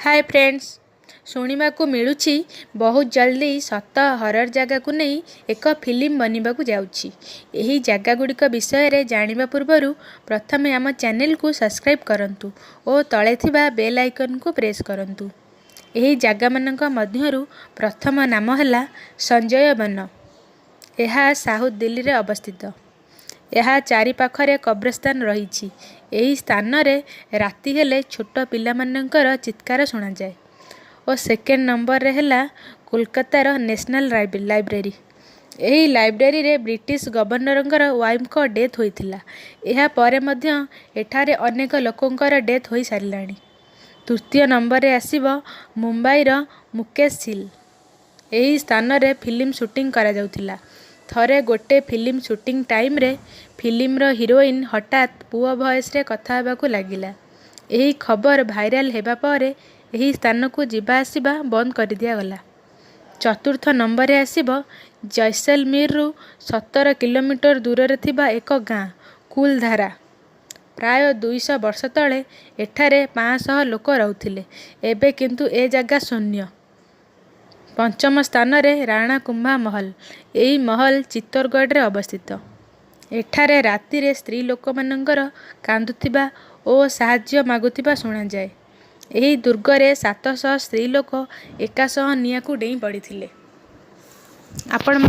Hi friends, शुणिबाकु मिलुछि बहुत जल्दी सत हरर जगह को नहीं एक फिल्म बनिबाकु जाउछि। एही जगह गुड़िक विषय रे जानिबा पूर्वरु प्रथमे आम चैनल को सब्सक्राइब करंतु और तळे थिबा बेल आइकन को प्रेस करंतु। एही जगह मानक मध्यरु प्रथम नाम हला संजय वन। यह साउथ दिल्ली रे अवस्थित। यह चारि पाखरे कब्रस्तान रही। यही स्थान रे राति हेले छोट पिला मानकर चित्कार सुना जाए। और सेकेंड नंबर रे हला कोलकातार नेशनल लाइब्रेरी। यही लाइब्रेरी रे ब्रिटिश गवर्नर वाइफ को डेथ होइथिला। एहा परे मध्य एठारे अनेक लोकंकर डेथ होई सारिलाणी। तृतीय नंबर रे आसीबो मुंबई रो मुकेश हिल। यही स्थान रे फिल्म शूटिंग करा जाउथिला। थरे गोटे फिल्म शूटिंग टाइम रे फिल्म रो हीरोइन हठात पुओ वॉइस रे कथा हेबाकू लागिला। यही खबर भाइराल हेबा परे यही स्थान को जिबा आसिबा बंद कर दिया गला। चतुर्थ नंबर रे आसीबो जैसलमेर रु 17 किलोमीटर दूर रे थिबा एक गाँ कुलधारा। प्राय 200 वर्ष तले एठारे 500 लोक रहउथिले। एबे किंतु ए जगह शून्य। पंचम स्थान रे राणा कुंभा महल। यही महल चित्तौड़गढ़ रे अवस्थित। एठारे राति रे स्त्री लोक मानकर कांदुथिबा ओ साहाय्य मागुथिबा सुना जाए। यही दुर्ग रे 700 स्त्री लोक एकासह निया को डेई पड़िथिले। आपण